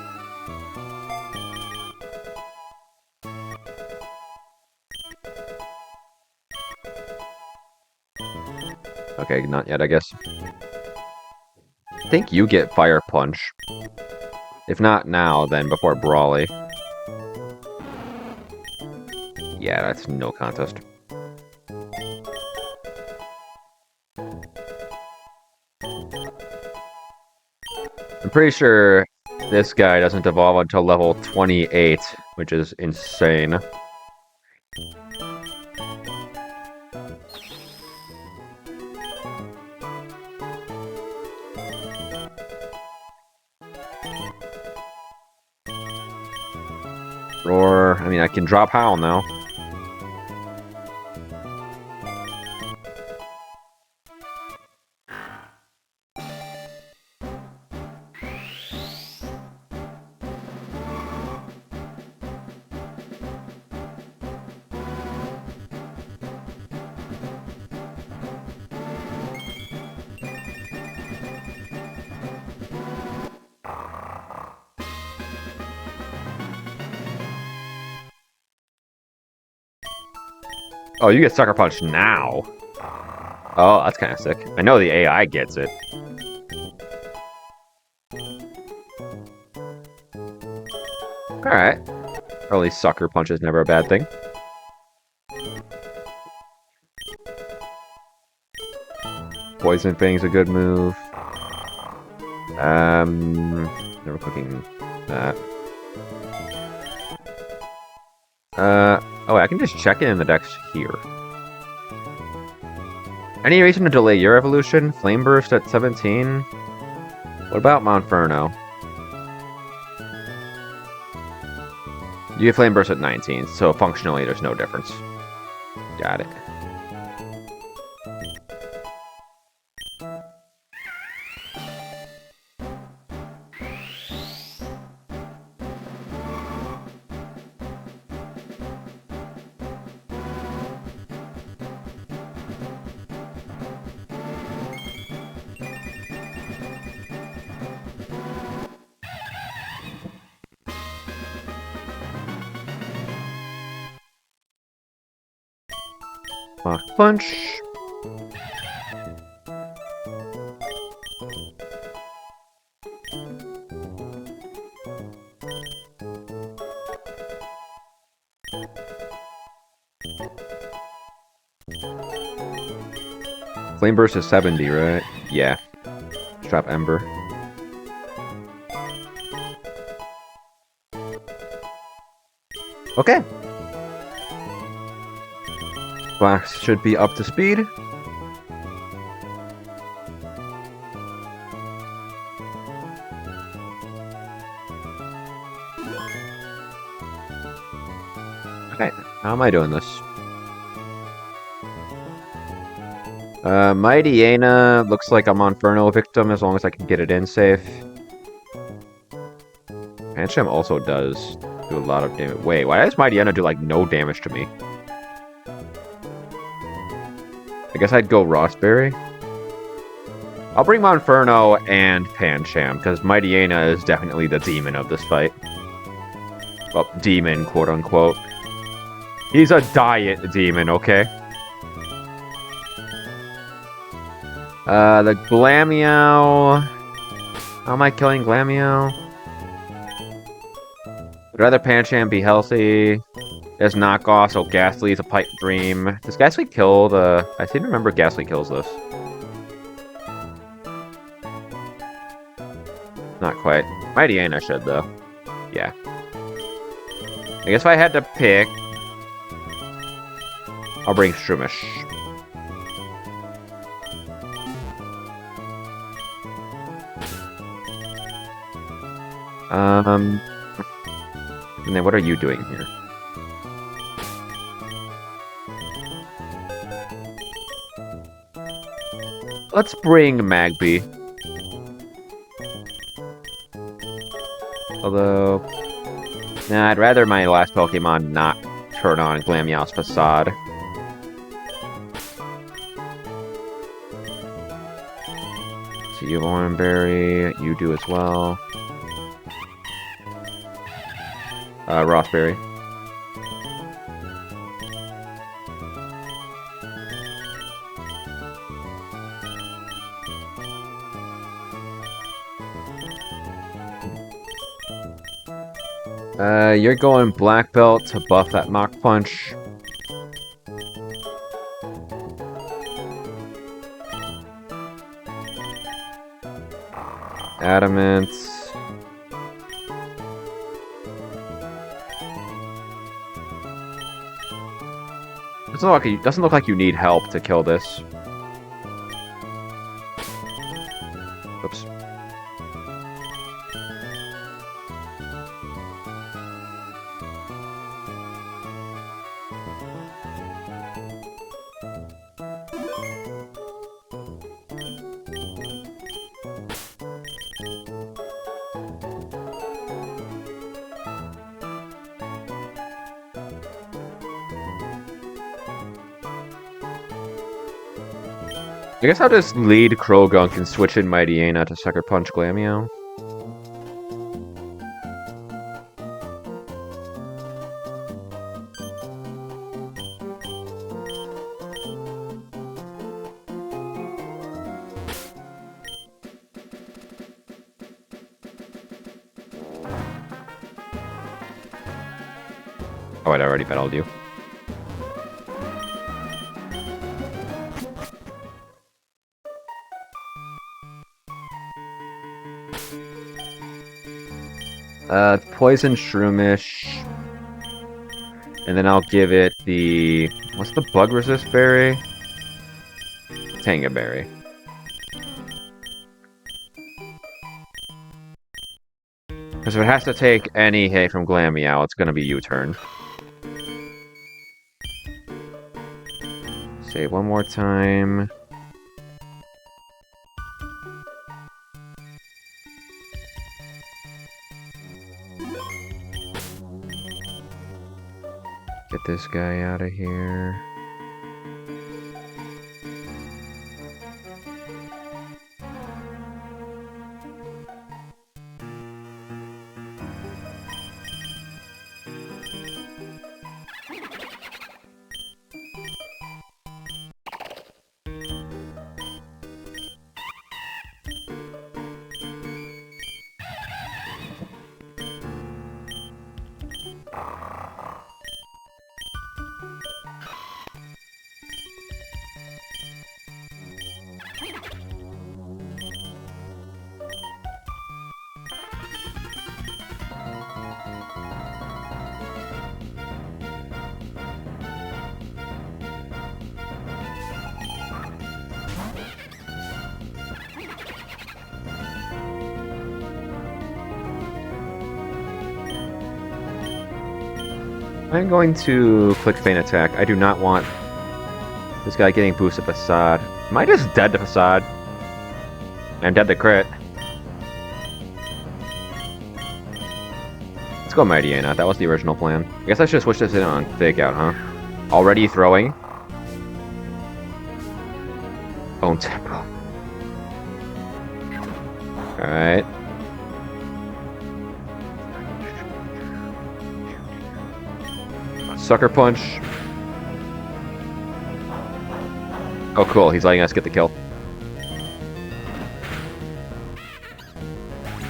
Okay, not yet, I guess. I think you get Fire Punch. If not now, then before Brawly. Yeah, that's no contest. I'm pretty sure this guy doesn't evolve until level 28, which is insane. Or, I mean, I can drop Howl now. Oh, you get Sucker Punch now. Oh, that's kind of sick. I know the AI gets it. Alright. Early Sucker Punch is never a bad thing. Poison Fang's a good move. Never clicking that. Oh, I can just check it in the decks here. Any reason to delay your evolution? Flame Burst at 17? What about Monferno? You get Flame Burst at 19, so functionally there's no difference. Got it. Mach Punch. Flame Burst is 70, right? Yeah. Drop Ember. Okay. Wax should be up to speed. Okay, how am I doing this? Mighty Aina looks like I'm Monferno victim as long as I can get it in safe. Pancham also does do a lot of damage. Wait, why does Mighty Aina do like no damage to me? I guess I'd go Rossberry. I'll bring Monferno and Pancham, because Mighty Aina is definitely the demon of this fight. Well, demon, quote-unquote. He's a diet demon, okay? The Glameow... How am I killing Glameow? I'd rather Pancham be healthy. There's knockoff, so Ghastly's a pipe dream. Does Ghastly kill the... I seem to remember Ghastly kills this. Not quite. Mighty Aina should, though. Yeah. I guess if I had to pick... I'll bring Shroomish. And then what are you doing here? Let's bring Magby. Although... Nah, I'd rather my last Pokemon not turn on Glameow's Facade. So you have Oranberry, you do as well. Rossberry. You're going Black Belt to buff that Mach Punch. Adamant. Doesn't look like you need help to kill this. Oops. I guess I'll just lead Krogunk and switch in Mighty Aina to Sucker Punch Glameow. Oh, I'd already battled you. Poison Shroomish. And then I'll give it the... What's the bug resist berry? Tanga berry. Because if it has to take any hit from Glameow, it's gonna be U-turn. Save one more time. Get this guy out of here. I'm going to click Feint Attack. I do not want this guy getting boosted Facade. Am I just dead to Facade? I'm dead to crit. Let's go Mighty Aina. That was the original plan. I guess I should switch this in on Fake Out, huh? Already throwing? Bone Temple. Alright. Sucker Punch. Oh, cool. He's letting us get the kill.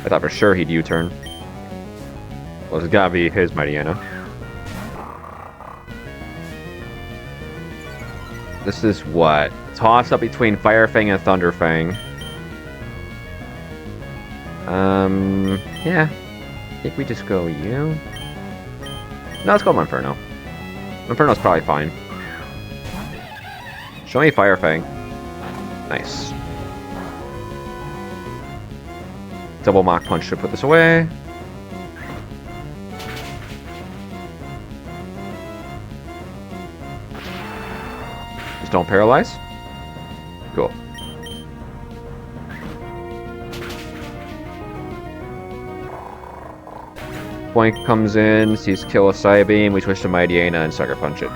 I thought for sure he'd U-turn. Well, it's gotta be his Mighty Aina. This is what? Toss up between Fire Fang and Thunder Fang. Yeah. I think we just go you. No, let's go Monferno. Monferno's probably fine. Show me Fire Fang. Nice. Double Mach Punch to put this away. Just don't paralyze. Cool. Point comes in, sees kill a Psybeam, we switch to Mighty Aina and Sucker Punch it.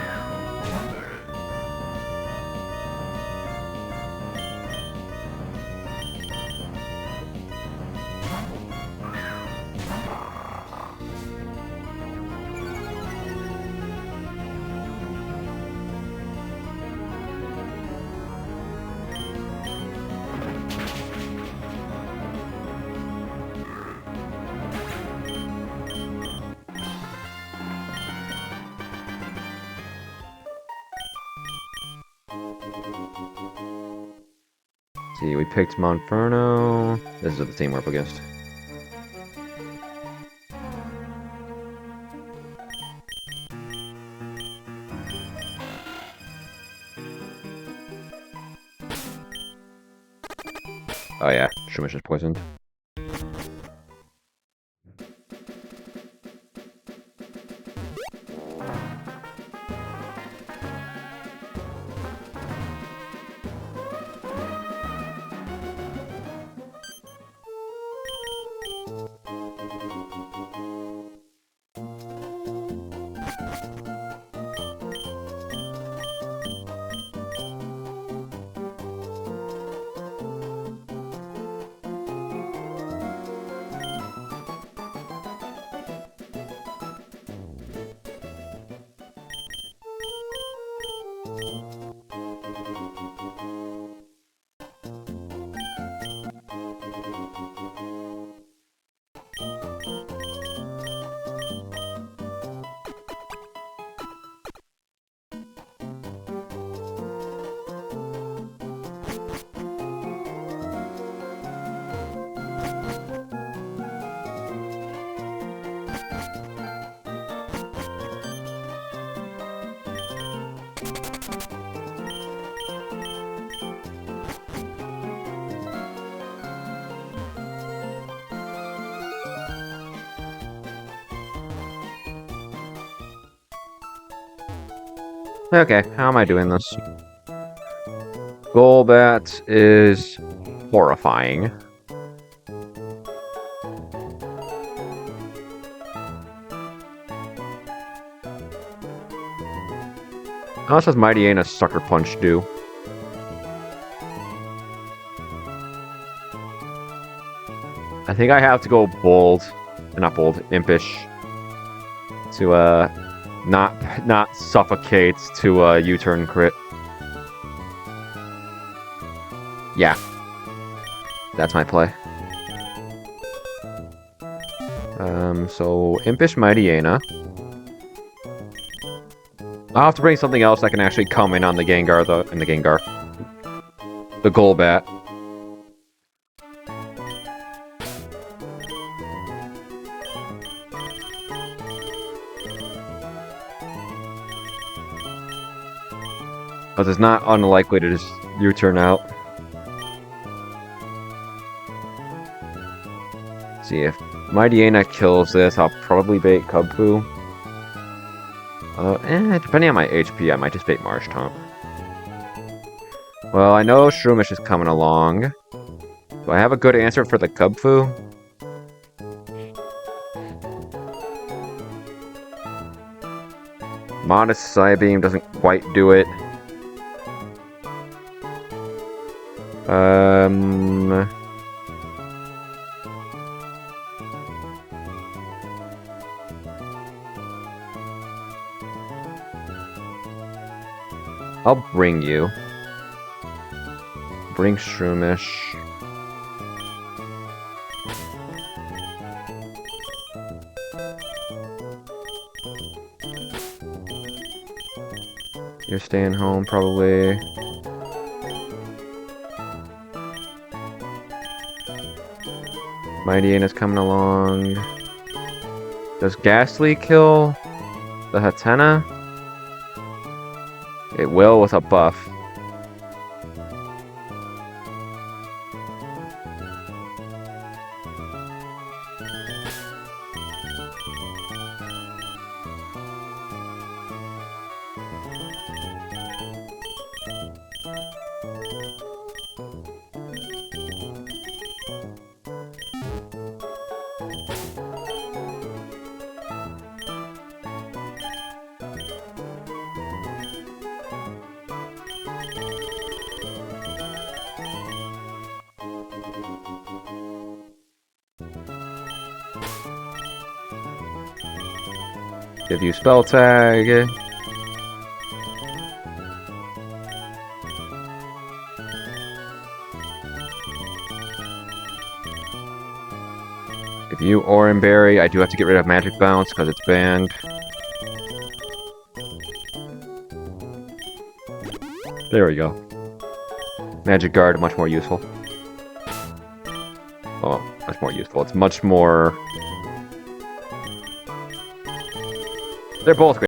See, we picked Monferno. This is the team we're up against. Oh yeah, Shroomish is poisoned. Okay, how am I doing this? Golbat is horrifying. How much does Mighty Aina Sucker Punch do? I think I have to go bold, not bold, impish, to not suffocate to a U-turn crit. Yeah, that's my play. So impish Mighty Aina. I'll have to bring something else that can actually come in on the Gengar, the Golbat. But it's not unlikely to just U-turn out. See, if Mighty Aina kills this, I'll probably bait Cubfu. Depending on my HP, I might just bait Marshtomp. Well, I know Shroomish is coming along. Do I have a good answer for the Cubfu? Modest Psybeam doesn't quite do it. I'll bring you. Bring Shroomish. You're staying home, probably. Mighty Ain is coming along. Does Ghastly kill the Hatena? It will with a buff. Give you spell tag. If you Oran Berry, I do have to get rid of Magic Bounce because it's banned. There we go. Magic Guard, much more useful. Oh, much more useful. It's much more... They're both great.